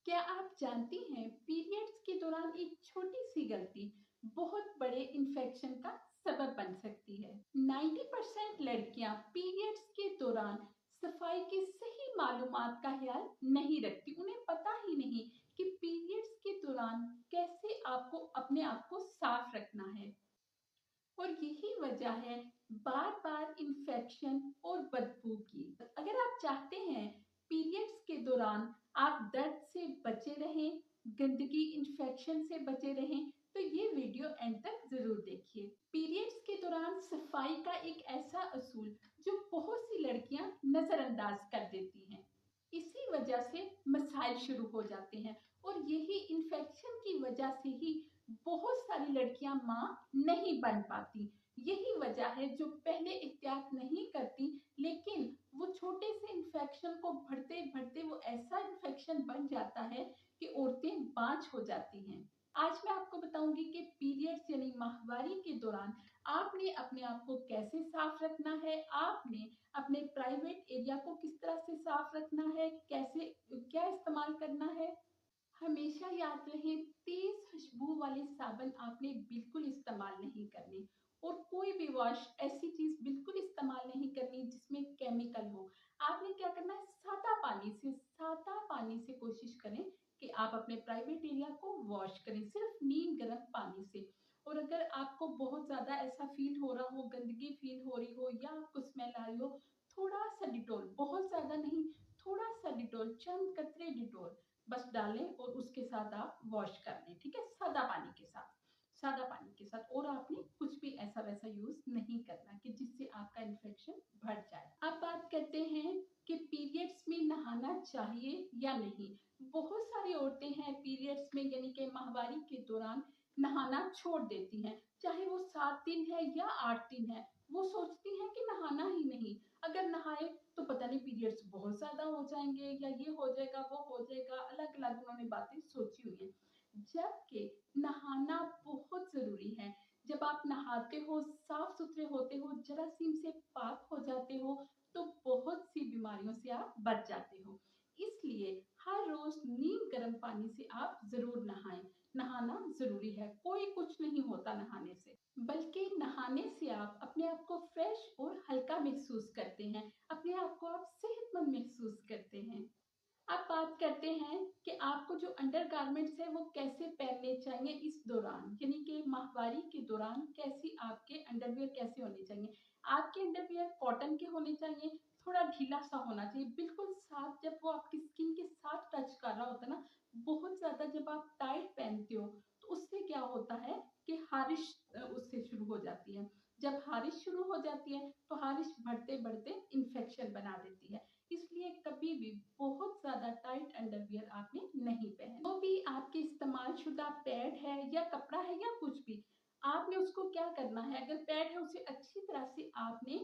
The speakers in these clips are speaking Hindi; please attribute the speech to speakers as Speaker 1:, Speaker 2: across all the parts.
Speaker 1: क्या आप जानती हैं पीरियड्स के दौरान एक छोटी सी गलती बहुत बड़े इन्फेक्शन का सबब बन सकती है। 90% लड़कियां पीरियड्स के दौरान सफाई की सही मालूमात का ख्याल नहीं रखती। उन्हें पता ही नहीं कि पीरियड्स के दौरान कैसे आपको अपने आप को साफ रखना है। और यही वजह है बार बार इन्फेक्शन और बदबू की। अगर आप चाहते हैं पीरियड्स के दौरान आप दर्द से बचे रहें, गंदगी इन्फेक्शन से बचे रहें, तो ये वीडियो एंड तक जरूर देखिए। पीरियड्स के दौरान सफाई का एक ऐसा असूल जो बहुत सी लड़कियां नजरअंदाज कर देती हैं। इसी वजह से मसाइल शुरू हो जाते हैं और यही इन्फेक्शन की वजह से ही बहुत सारी लड़कियां माँ नहीं बन पाती। यही वजह है जो पहले एहतियात नहीं करती, लेकिन वो छोटे से इन्फेक्शन को बढ़ते बढ़ते वो ऐसा इन्फेक्शन बन जाता है कि औरतें बांझ हो जाती हैं। आज मैं आपको बताऊंगी कि पीरियड्स यानी माहवारी के दौरान आपने अपने आप को कैसे साफ रखना है, आपने अपने प्राइवेट एरिया को किस तरह से साफ रखना है, कैसे क्या इस्तेमाल करना है। हमेशा याद रहे तेज खुशबू वाले साबुन आपने बिल्कुल इस्तेमाल नहीं करने और कोई भी वॉश ऐसी चीज बिल्कुल इस्तेमाल नहीं करनी जिसमें केमिकल हो। आपने क्या करना है, सादा पानी से कोशिश करें कि आप अपने प्राइवेट एरिया को वॉश करें सिर्फ नीम गर्म पानी से। और अगर आपको बहुत ज्यादा ऐसा फील हो रहा हो, गंदगी फील हो रही हो या आपको स्मेल आ रही हो, थोड़ा सा डिटोल, बहुत ज्यादा नहीं, थोड़ा सा डिटोल, चंद कतरे डिटोल बस डालें और उसके साथ आप वॉश कर लें। ठीक है, सादा पानी के साथ, सादा पानी के साथ। और आपने कुछ भी ऐसा वैसा यूज नहीं करना कि जिससे आपका इन्फेक्शन बढ़ जाए। अब बात करते हैं कि पीरियड्स में नहाना चाहिए या नहीं। बहुत सारी औरतें हैं पीरियड्स में यानी कि माहवारी के दौरान नहाना छोड़ देती हैं, चाहे वो 7 दिन है या 8 दिन है। वो सोचती हैं कि नहाना ही नहीं, अगर नहाए तो पता नहीं पीरियड्स बहुत ज्यादा हो जाएंगे या ये हो जाएगा वो हो जाएगा, अलग अलग उन्होंने बातें सोची हुई हैं। जबकि नहाना बहुत जरूरी है। जब आप नहाते हो, साफ सुथरे होते हो, जरासीम से पाक हो जाते हो, तो बहुत सी बीमारियों से आप बच जाते हो। इसलिए हर रोज नीम गर्म पानी से आप जरूर नहाएं। नहाना जरूरी है, कोई कुछ नहीं होता नहाने से, बल्कि नहाने से आप अपने आप को फ्रेश और हल्का महसूस करते हैं, अपने आप को आप सेहतमंद महसूस करते हैं। अब बात करते हैं कि आपको जो अंडरगारमेंट्स है वो कैसे पहनने चाहिए इस दौरान, यानी कि माहवारी के दौरान कैसी आपके अंडरवियर कैसे होने चाहिए। आपके अंडरवियर कॉटन के होने चाहिए, थोड़ा ढीला सा होना चाहिए, बिल्कुल साफ। जब वो आपकी स्किन के साथ टच कर रहा होता है ना, बहुत ज्यादा जब आप टाइट पहनते हो तो उससे क्या होता है कि हारिश उससे शुरू हो जाती है। जब हारिश शुरू हो जाती है तो हारिश बढ़ते बढ़ते इन्फेक्शन बना देती है। इसलिए कभी भी बहुत ज्यादा टाइट अंडरवियर आपने नहीं पहना। तो भी आपके इस्तेमाल शुदा पैड है या कपड़ा है या कुछ भी, आपने उसको क्या करना है, अगर पैड है उसे अच्छी तरह से आपने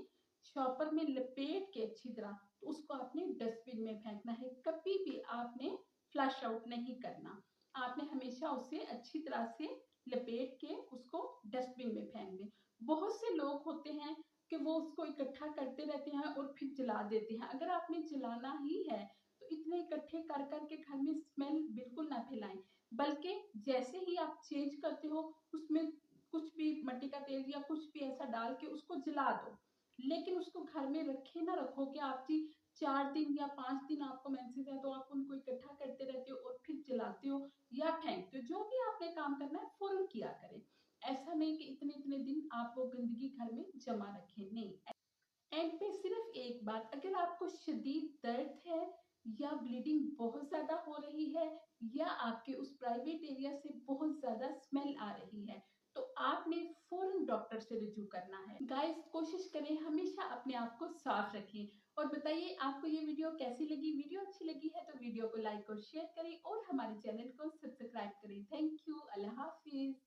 Speaker 1: शॉपर में लपेट के अच्छी तरह, तो उसको आपने डस्टबिन में फेंकना है। कभी भी आपने फ्लश आउट नहीं करना, आपने हमेशा उसे अच्छी तरह से लपेट के उसको डस्टबिन में फेंक दें। बहुत से लोग होते हैं कि वो उसको इकट्ठा करते रहते हैं और फिर जला देते हैं। अगर आपने जलाना ही है तो इतने इकट्ठे कर करके घर में स्मेल बिल्कुल ना फैलाएं, बल्कि जैसे ही आप चेंज करते हो उसमें कुछ भी मट्टी का तेल या कुछ भी ऐसा डाल के उसको जला दो। लेकिन उसको घर में रखे ना रखो कि आप जी 4 दिन या 5 दिन आपको मेंसेस है तो आप उनको इकट्ठा करते रहते हो और फिर जलाते हो या फेंकते हो। जो भी आपने काम करना है फौरन किया करें। ऐसा नहीं कि इतने इतने दिन आप वो गंदगी घर में जमा रखें, नहीं। एंड पे सिर्फ एक बात, अगर आपको शदीद दर्द है या ब्लीडिंग बहुत ज्यादा हो रही है या आपके उस प्राइवेट एरिया से बहुत ज्यादा स्मेल आ रही है, तो आपने फौरन डॉक्टर से रिव्यू करना है। गाइस, कोशिश करें हमेशा अपने आप को साफ रखें। और बताइए आपको ये वीडियो कैसी लगी। वीडियो अच्छी लगी है तो वीडियो को लाइक और शेयर करें और हमारे चैनल को सब्सक्राइब करें। Thank you, Allah Hafiz.